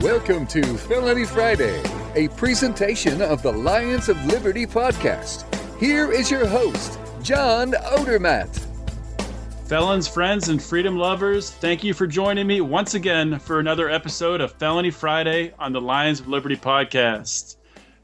Welcome to Felony Friday, a presentation of the Lions of Liberty podcast. Here is your host, John Odermatt. Felons, friends, and freedom lovers, thank you for joining me once again for another episode of Felony Friday on the Lions of Liberty podcast.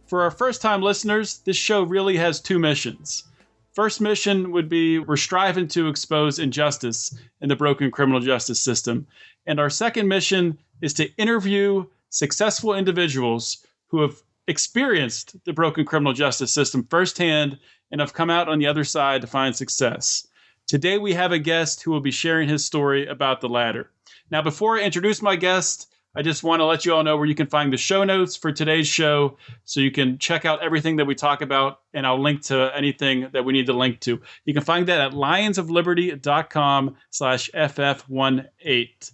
For our first-time listeners, this show really has two missions. First mission would be we're striving to expose injustice in the broken criminal justice system. And our second mission is to interview successful individuals who have experienced the broken criminal justice system firsthand and have come out on the other side to find success. Today, we have a guest who will be sharing his story about the latter. Now, before I introduce my guest, I just want to let you all know where you can find the show notes for today's show so you can check out everything that we talk about, and I'll link to anything that we need to link to. You can find that at lionsofliberty.com/FF18.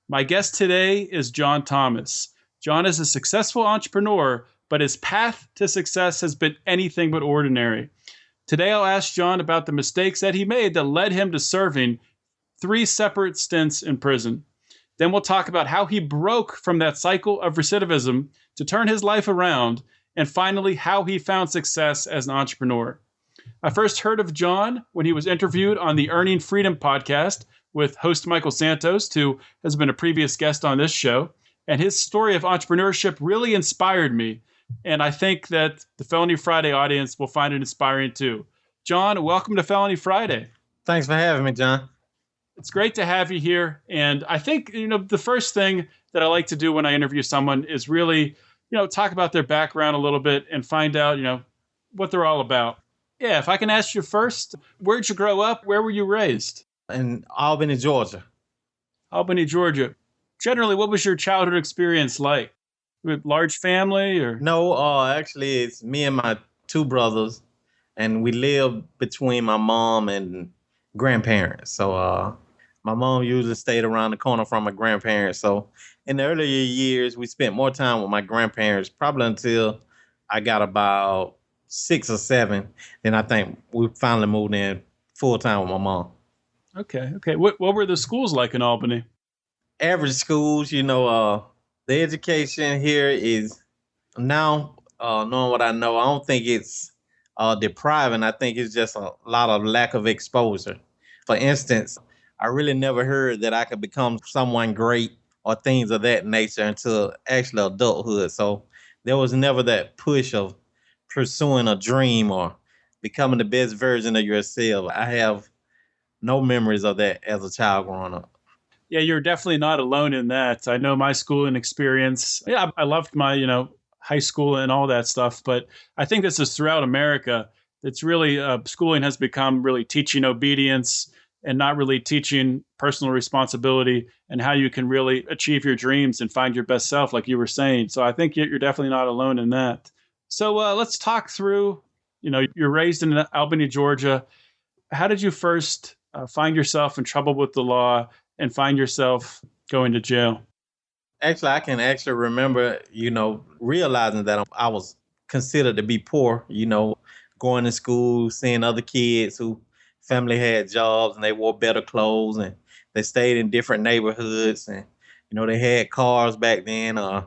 My guest today is John Thomas. John is a successful entrepreneur, but his path to success has been anything but ordinary. Today, I'll ask John about the mistakes that he made that led him to serving 3 separate stints in prison. Then we'll talk about how he broke from that cycle of recidivism to turn his life around, and finally, how he found success as an entrepreneur. I first heard of John when he was interviewed on the Earning Freedom podcast with host Michael Santos, who has been a previous guest on this show. And his story of entrepreneurship really inspired me. And I think that the Felony Friday audience will find it inspiring too. John, welcome to Felony Friday. Thanks for having me, John. It's great to have you here. And I think, the first thing that I like to do when I interview someone is really, talk about their background a little bit and find out, what they're all about. Yeah, if I can ask you first, where'd you grow up? Where were you raised? In Albany, Georgia. Albany, Georgia. Generally, what was your childhood experience like? With large family or? No, actually, it's me and my 2 brothers, and we live between my mom and grandparents. So my mom usually stayed around the corner from my grandparents. So in the earlier years, we spent more time with my grandparents, probably until I got about 6 or 7. Then I think we finally moved in full time with my mom. Okay. What were the schools like in Albany? Average schools, the education here is now, knowing what I know, I don't think it's depriving. I think it's just a lot of lack of exposure. For instance, I really never heard that I could become someone great or things of that nature until actually adulthood. So there was never that push of pursuing a dream or becoming the best version of yourself. I have no memories of that as a child growing up. Yeah, you're definitely not alone in that. I know my schooling experience. Yeah, I loved my, high school and all that stuff. But I think this is throughout America. It's really, schooling has become really teaching obedience and not really teaching personal responsibility and how you can really achieve your dreams and find your best self, like you were saying. So I think you're definitely not alone in that. So let's talk through, you're raised in Albany, Georgia. How did you first find yourself in trouble with the law and find yourself going to jail? Actually, I can remember, realizing that I was considered to be poor, going to school, seeing other kids who family had jobs and they wore better clothes and they stayed in different neighborhoods and, they had cars back then. I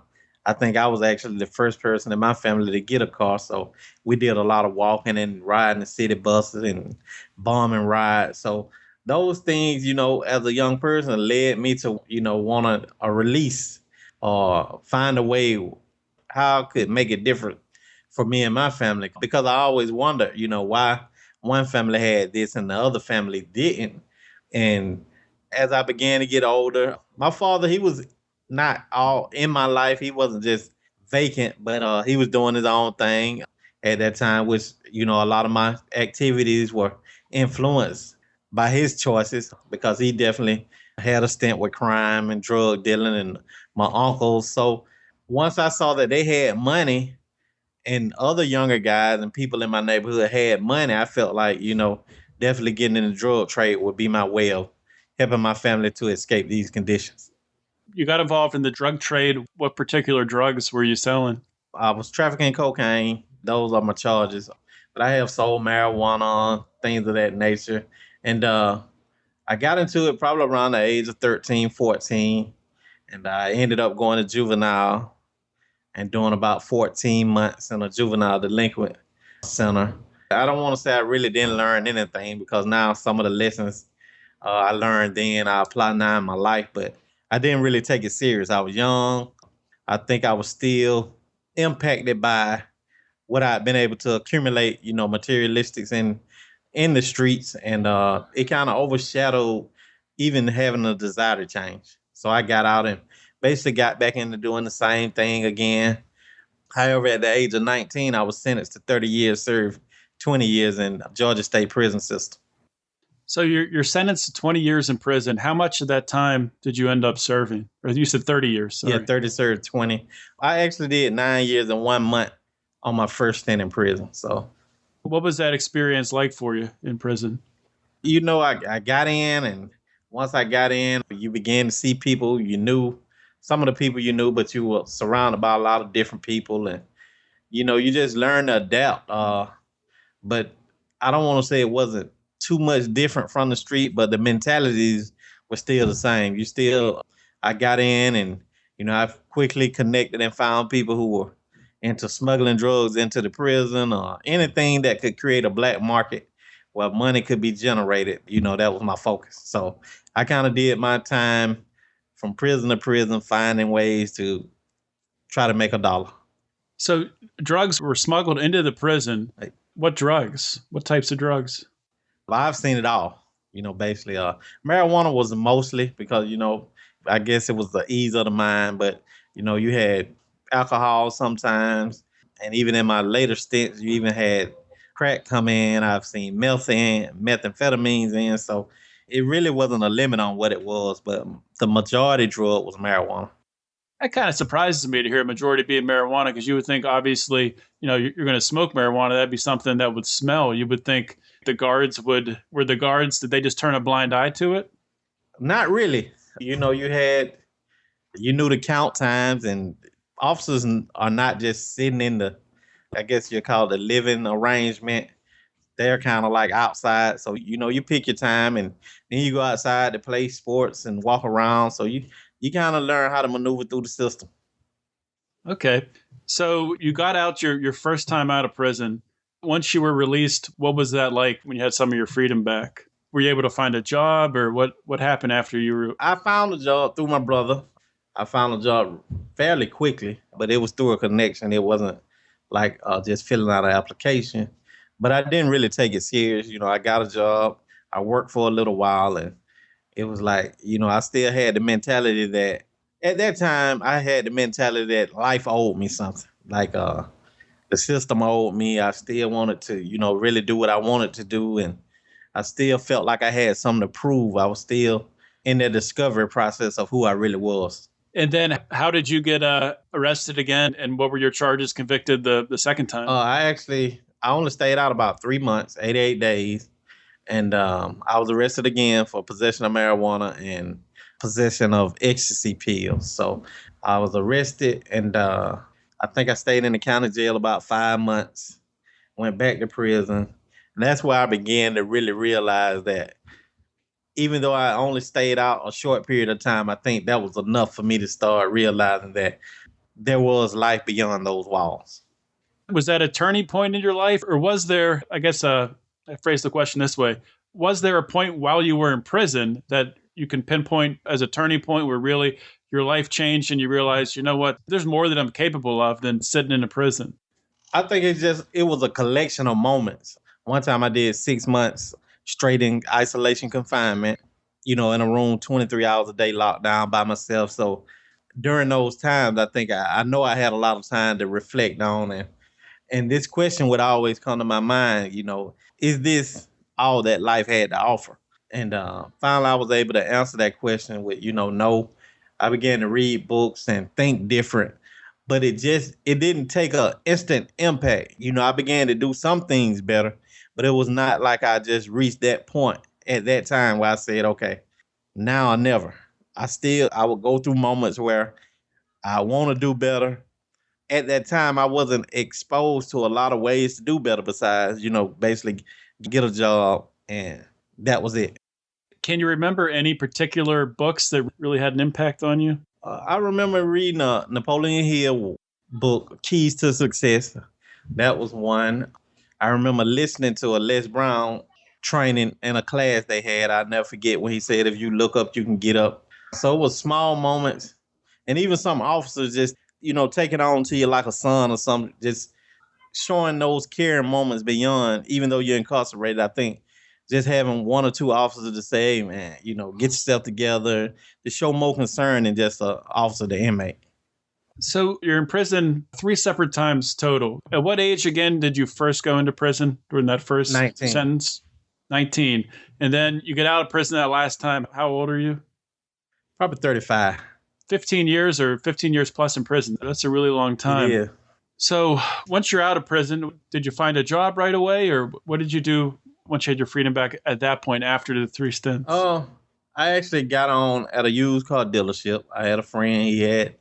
think I was actually the first person in my family to get a car. So we did a lot of walking and riding the city buses and bombing rides. So those things, as a young person led me to, want a release or find a way how I could make it different for me and my family. Because I always wondered, why one family had this and the other family didn't. And as I began to get older, my father, he was not all in my life. He wasn't just vacant, but he was doing his own thing at that time, which, a lot of my activities were influenced by his choices, because he definitely had a stint with crime and drug dealing and my uncles. So once I saw that they had money and other younger guys and people in my neighborhood had money, I felt like, definitely getting in the drug trade would be my way of helping my family to escape these conditions. You got involved in the drug trade. What particular drugs were you selling? I was trafficking cocaine. Those are my charges. But I have sold marijuana, things of that nature. And I got into it probably around the age of 13, 14. And I ended up going to juvenile and doing about 14 months in a juvenile delinquent center. I don't want to say I really didn't learn anything because now some of the lessons I learned then I apply now in my life, but I didn't really take it serious. I was young. I think I was still impacted by what I'd been able to accumulate, materialistics in the streets, and it kind of overshadowed even having a desire to change. So I got out and basically got back into doing the same thing again. However, at the age of 19, I was sentenced to 30 years, served 20 years in Georgia State prison system. So you're sentenced to 20 years in prison. How much of that time did you end up serving? Or you said 30 years. Sorry. Yeah, 30 served 20. I actually did 9 years and 1 month on my first stint in prison. So what was that experience like for you in prison? I got in, and once I got in, you began to see people you knew, some of the people you knew, but you were surrounded by a lot of different people. And, you just learn to adapt. But I don't want to say it wasn't too much different from the street, but the mentalities were still the same. I got in, and, I quickly connected and found people who were into smuggling drugs into the prison or anything that could create a black market where money could be generated. That was my focus. So I kind of did my time from prison to prison, finding ways to try to make a dollar. So drugs were smuggled into the prison. What drugs? What types of drugs? Well, I've seen it all, basically. Marijuana was mostly because, I guess it was the ease of the mind, but, you had alcohol sometimes. And even in my later stints, you even had crack come in. I've seen methamphetamines in. So it really wasn't a limit on what it was, but the majority drug was marijuana. That kind of surprises me to hear a majority being marijuana, because you would think, obviously, you're going to smoke marijuana. That'd be something that would smell. You would think did they just turn a blind eye to it? Not really. You knew the count times, and officers are not just sitting in I guess you call it the living arrangement. They're kind of like outside. So, you pick your time, and then you go outside to play sports and walk around. So you kind of learn how to maneuver through the system. Okay. So you got out your first time out of prison. Once you were released, what was that like when you had some of your freedom back? Were you able to find a job, or what happened after you were? I found a job through my brother. I found a job fairly quickly, but it was through a connection. It wasn't like just filling out an application. But I didn't really take it serious. I got a job. I worked for a little while, and it was like, I still had the mentality that at that time I had the mentality that life owed me something. Like the system owed me. I still wanted to, really do what I wanted to do. And I still felt like I had something to prove. I was still in the discovery process of who I really was. And then how did you get arrested again? And what were your charges, convicted the second time? I only stayed out about 3 months, 88 days. And I was arrested again for possession of marijuana and possession of ecstasy pills. So I was arrested, and I think I stayed in the county jail about 5 months, went back to prison. And that's where I began to really realize that even though I only stayed out a short period of time, I think that was enough for me to start realizing that there was life beyond those walls. Was that a turning point in your life, or was there, I guess, I phrase the question this way, was there a point while you were in prison that you can pinpoint as a turning point where really your life changed and you realized, you know what, there's more that I'm capable of than sitting in a prison? I think it was a collection of moments. One time I did 6 months straight in isolation confinement, in a room 23 hours a day locked down by myself. So during those times, I think I know I had a lot of time to reflect on. And this question would always come to my mind, is this all that life had to offer? And finally, I was able to answer that question with, no. I began to read books and think different, but it didn't take an instant impact. I began to do some things better, but it was not like I just reached that point at that time where I said, okay, now or never. I would go through moments where I want to do better. At that time, I wasn't exposed to a lot of ways to do better besides, basically get a job, and that was it. Can you remember any particular books that really had an impact on you? I remember reading a Napoleon Hill book, Keys to Success. That was one. I remember listening to a Les Brown training in a class they had. I'll never forget when he said, if you look up, you can get up. So it was small moments. And even some officers just, taking on to you like a son or something, just showing those caring moments beyond, even though you're incarcerated. I think just having one or two officers to say, hey, man, get yourself together, to show more concern than just an officer to inmate. So you're in prison 3 separate times total. At what age again did you first go into prison during that first 19. sentence? 19. And then you get out of prison that last time. How old are you? Probably 35. 15 years or 15 years plus in prison. That's a really long time. Yeah. So once you're out of prison, did you find a job right away, or what did you do once you had your freedom back at that point after the 3 stints? I actually got on at a used car dealership. I had a friend, he had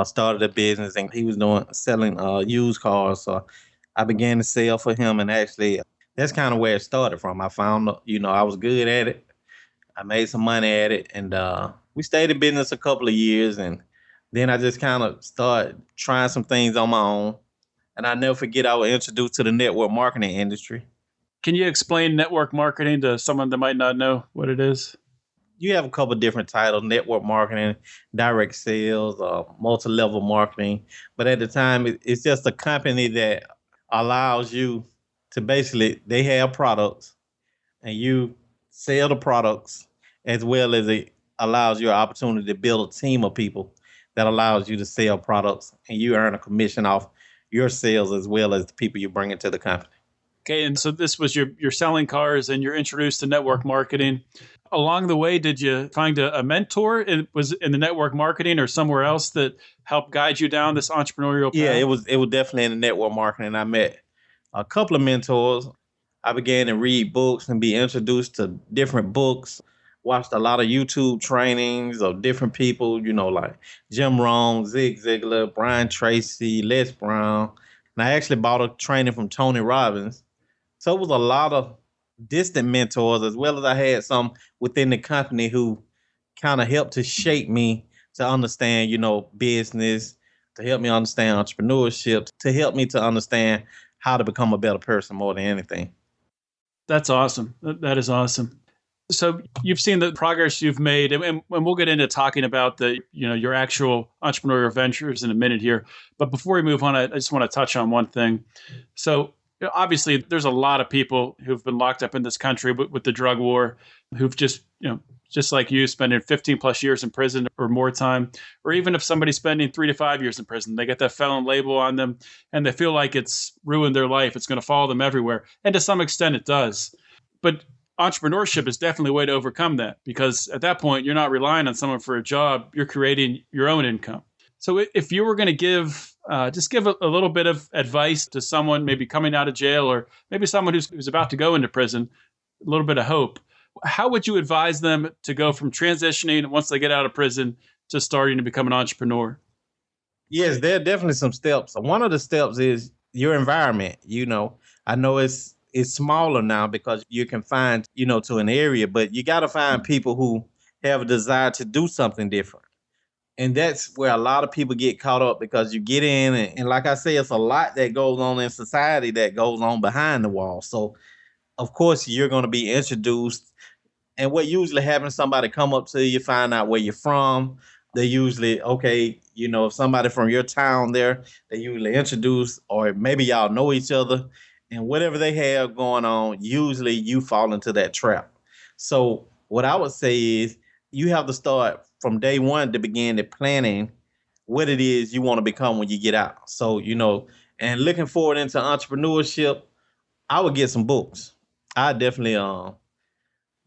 started a business, and he was selling used cars. So I began to sell for him, and actually that's kind of where it started from. I found, I was good at it. I made some money at it, and we stayed in business a couple of years, and then I just kind of started trying some things on my own. And I never forget, I was introduced to the network marketing industry. Can you explain network marketing to someone that might not know what it is? You have a couple of different titles: network marketing, direct sales, multi-level marketing. But at the time, it's just a company that allows you to basically, they have products and you sell the products, as well as it allows you an opportunity to build a team of people that allows you to sell products, and you earn a commission off your sales as well as the people you bring into the company. Okay, and so this was you're selling cars and you're introduced to network marketing. Along the way, did you find a mentor? Was in the network marketing or somewhere else that helped guide you down this entrepreneurial path? Yeah, it was definitely in the network marketing. I met a couple of mentors. I began to read books and be introduced to different books. Watched a lot of YouTube trainings of different people, like Jim Rohn, Zig Ziglar, Brian Tracy, Les Brown. And I actually bought a training from Tony Robbins. So it was a lot of distant mentors, as well as I had some within the company who kind of helped to shape me to understand, business, to help me understand entrepreneurship, to help me to understand how to become a better person more than anything. That's awesome. That is awesome. So you've seen the progress you've made, and we'll get into talking about your actual entrepreneurial ventures in a minute here. But before we move on, I just want to touch on one thing. So obviously, there's a lot of people who've been locked up in this country with the drug war, who've just like you, spending 15 plus years in prison or more time, or even if somebody's spending 3 to 5 years in prison, they get that felon label on them and they feel like it's ruined their life. It's going to follow them everywhere. And to some extent it does. But entrepreneurship is definitely a way to overcome that, because at that point, you're not relying on someone for a job. You're creating your own income. So if you were going to give a little bit of advice to someone maybe coming out of jail, or maybe someone who's about to go into prison, a little bit of hope, how would you advise them to go from transitioning once they get out of prison to starting to become an entrepreneur? Yes, there are definitely some steps. One of the steps is your environment. I know it's smaller now because you're confined, to an area, but you got to find people who have a desire to do something different. And that's where a lot of people get caught up, because you get in and like I say, it's a lot that goes on in society that goes on behind the wall. So of course you're going to be introduced, and what usually happens, somebody come up to you, find out where you're from. They usually, okay, if somebody from your town there, they usually introduce, or maybe y'all know each other, and whatever they have going on, usually you fall into that trap. So what I would say is you have to start from day one to begin to planning what it is you want to become when you get out. So, and looking forward into entrepreneurship, I would get some books. I definitely,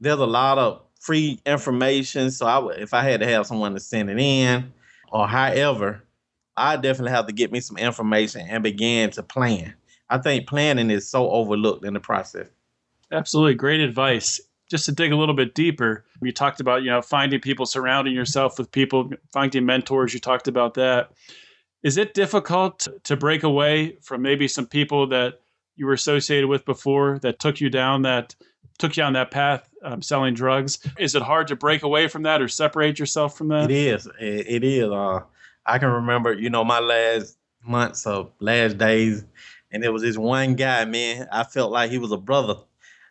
there's a lot of free information. So if I had to have someone to send it in, or however, I definitely have to get me some information and begin to plan. I think planning is so overlooked in the process. Absolutely. Great advice. Just to dig a little bit deeper, you talked about, finding people, surrounding yourself with people, finding mentors. You talked about that. Is it difficult to break away from maybe some people that you were associated with before that took you down that took you on that path, selling drugs. Is it hard to break away from that or separate yourself from that? It is. It is. I can remember, my last months of last days, and there was this one guy, man. I felt like he was a brother,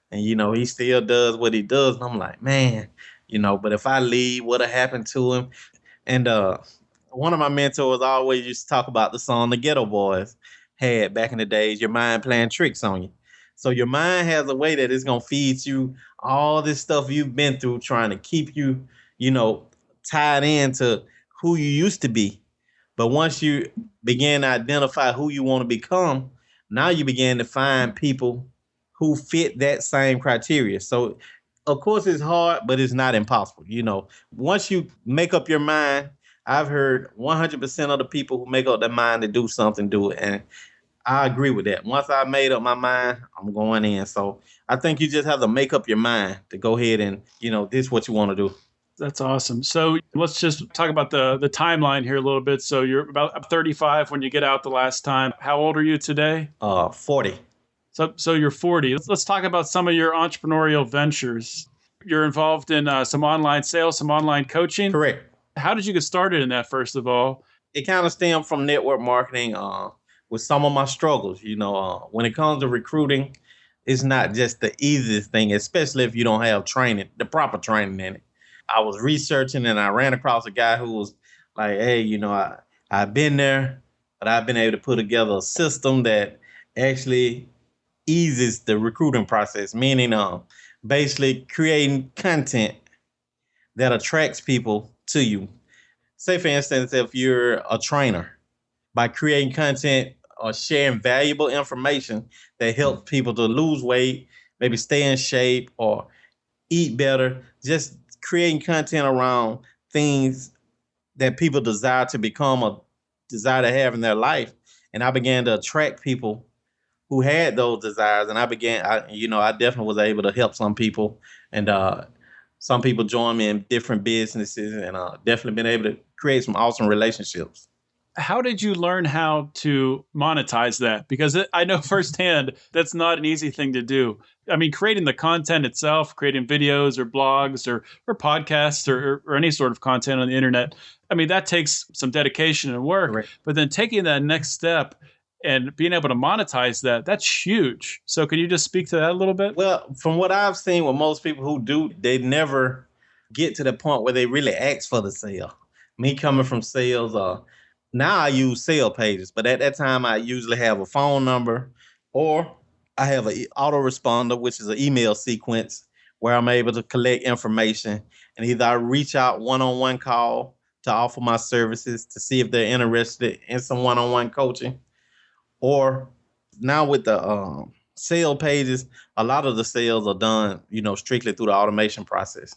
and he still does what he does. And I'm like, man, but if I leave, what'll happen to him? And one of my mentors always used to talk about the song the Ghetto Boys had back in the days. Your mind playing tricks on you. So your mind has a way that it's gonna feed you all this stuff you've been through, trying to keep you, tied into who you used to be. But once you begin to identify who you want to become, now you begin to find people who fit that same criteria. So, of course, it's hard, but it's not impossible. Once you make up your mind, I've heard 100% of the people who make up their mind to do something, do it. And I agree with that. Once I made up my mind, I'm going in. So I think you just have to make up your mind to go ahead and, this is what you want to do. That's awesome. So let's just talk about the timeline here a little bit. So you're about 35 when you get out the last time. How old are you today? 40. So you're 40. Let's talk about some of your entrepreneurial ventures. You're involved in some online sales, some online coaching. Correct. How did you get started in that, first of all? It kind of stemmed from network marketing with some of my struggles. When it comes to recruiting, it's not just the easiest thing, especially if you don't have training, the proper training in it. I was researching and I ran across a guy who was like, hey, I've been there, but I've been able to put together a system that actually eases the recruiting process, meaning basically creating content that attracts people to you. Say, for instance, if you're a trainer, by creating content or sharing valuable information that helps people to lose weight, maybe stay in shape or eat better, just creating content around things that people desire to become or desire to have in their life. And I began to attract people who had those desires. And I definitely was able to help some people. And some people joined me in different businesses, and definitely been able to create some awesome relationships. How did you learn how to monetize that? Because I know firsthand that's not an easy thing to do. I mean, creating the content itself, creating videos or blogs or podcasts or any sort of content on the internet, I mean, that takes some dedication and work. Right. But then taking that next step and being able to monetize that, that's huge. So can you just speak to that a little bit? Well, from what I've seen with most people who do, they never get to the point where they really ask for the sale. Me coming from sales, now I use sale pages, but at that time I usually have a phone number, or I have an autoresponder, which is an email sequence where I'm able to collect information, and either I reach out one-on-one call to offer my services to see if they're interested in some one-on-one coaching, or now with the sale pages, a lot of the sales are done, strictly through the automation process.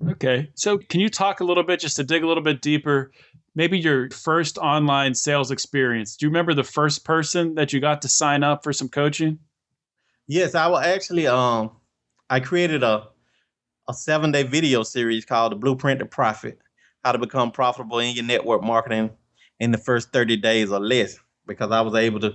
Okay. So can you talk a little bit, just to dig a little bit deeper, maybe your first online sales experience? Do you remember the first person that you got to sign up for some coaching? Yes, I will actually, I created a 7-day video series called The Blueprint to Profit, how to become profitable in your network marketing in the first 30 days or less, because I was able to,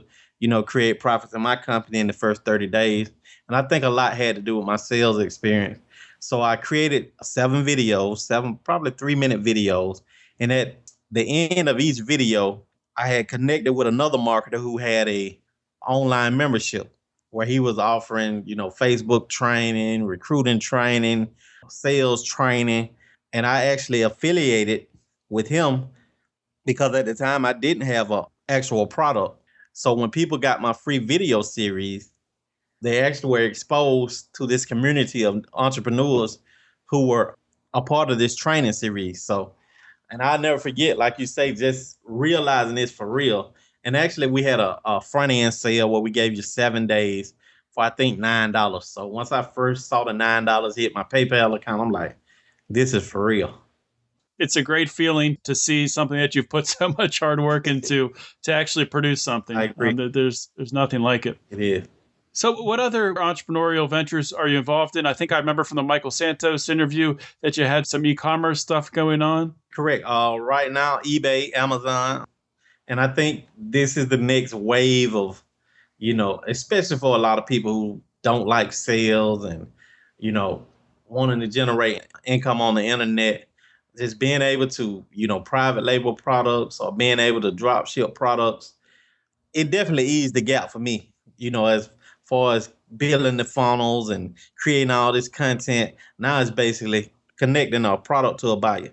create profits in my company in the first 30 days. And I think a lot had to do with my sales experience. So I created 7 videos, probably 3-minute videos. And at the end of each video, I had connected with another marketer who had a online membership where he was offering, Facebook training, recruiting training, sales training. And I actually affiliated with him because at the time I didn't have an actual product. So when people got my free video series, they actually were exposed to this community of entrepreneurs who were a part of this training series. So, and I'll never forget, like you say, just realizing this for real. And actually, we had a front end sale where we gave you 7 days for, I think, $9. So once I first saw the $9 hit my PayPal account, I'm like, this is for real. It's a great feeling to see something that you've put so much hard work into to actually produce something. I agree. There's nothing like it. It is. So what other entrepreneurial ventures are you involved in? I think I remember from the Michael Santos interview that you had some e-commerce stuff going on. Correct. Right now, eBay, Amazon. And I think this is the next wave of, especially for a lot of people who don't like sales and wanting to generate income on the internet, just being able to, private label products or being able to drop ship products, it definitely eased the gap for me, as far as building the funnels and creating all this content. Now it's basically connecting a product to a buyer.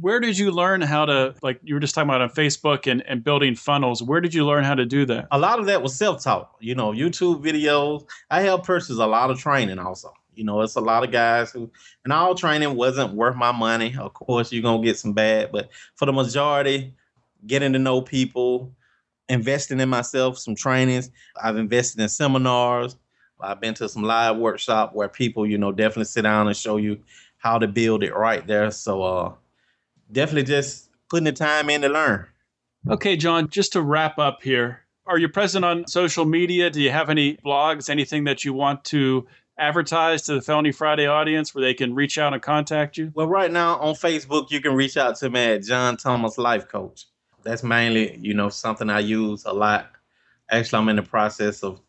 Where did you learn how to, like you were just talking about on Facebook and building funnels, where did you learn how to do that? A lot of that was self-taught, YouTube videos. I helped purchase a lot of training also. It's a lot of guys who, and all training wasn't worth my money. Of course, you're going to get some bad, but for the majority, getting to know people, investing in myself, some trainings. I've invested in seminars. I've been to some live workshop where people, definitely sit down and show you how to build it right there. So definitely just putting the time in to learn. Okay, John, just to wrap up here, are you present on social media? Do you have any blogs, anything that you want to advertise to the Felony Friday audience where they can reach out and contact you? Well, right now on Facebook, you can reach out to me at John Thomas Life Coach. That's mainly, something I use a lot. Actually, I'm in the process of,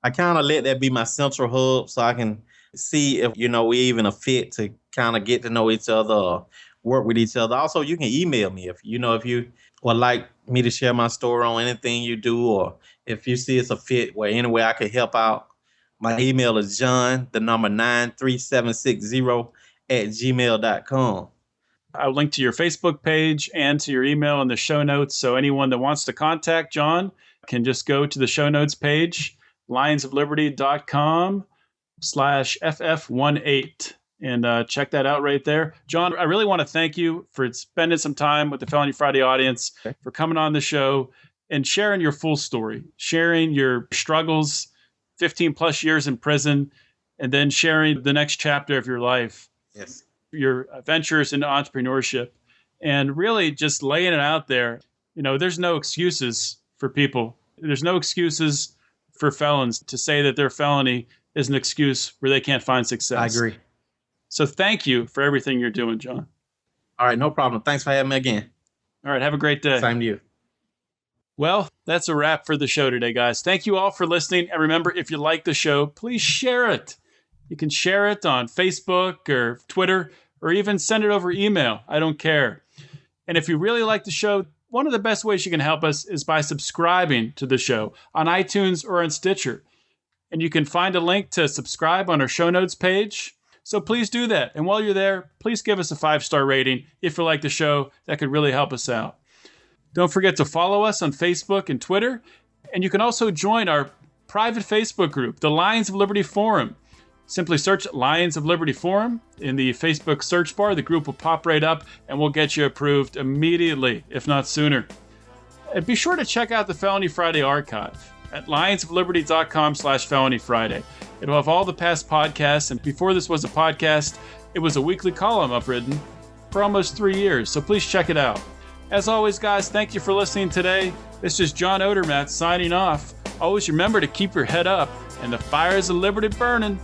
I kind of let that be my central hub so I can see if, we even a fit to kind of get to know each other or work with each other. Also, you can email me if you would like me to share my story on anything you do, or if you see it's a fit where any way I can help out. My email is john93760@gmail.com. I'll link to your Facebook page and to your email in the show notes. So anyone that wants to contact John can just go to the show notes page, lionsofliberty.com/FF18. And check that out right there. John, I really want to thank you for spending some time with the Felony Friday audience, for coming on the show and sharing your full story, sharing your struggles, 15 plus years in prison, and then sharing the next chapter of your life. Yes. Your ventures into entrepreneurship, and really just laying it out there. There's no excuses for people. There's no excuses for felons. To say that their felony is an excuse where they can't find success. I agree. So thank you for everything you're doing, John. All right, no problem. Thanks for having me again. All right, have a great day. Same to you. Well, that's a wrap for the show today, guys. Thank you all for listening. And remember, if you like the show, please share it. You can share it on Facebook or Twitter, or even send it over email. I don't care. And if you really like the show, one of the best ways you can help us is by subscribing to the show on iTunes or on Stitcher. And you can find a link to subscribe on our show notes page. So please do that. And while you're there, please give us a 5-star rating if you like the show. That could really help us out. Don't forget to follow us on Facebook and Twitter. And you can also join our private Facebook group, the Lions of Liberty Forum. Simply search Lions of Liberty Forum in the Facebook search bar. The group will pop right up and we'll get you approved immediately, if not sooner. And be sure to check out the Felony Friday archive at lionsofliberty.com/Felony Friday. It'll have all the past podcasts, and before this was a podcast, it was a weekly column I've written for almost 3 years, so please check it out. As always, guys, thank you for listening today. This is John Odermatt signing off. Always remember to keep your head up and the fires of liberty burning.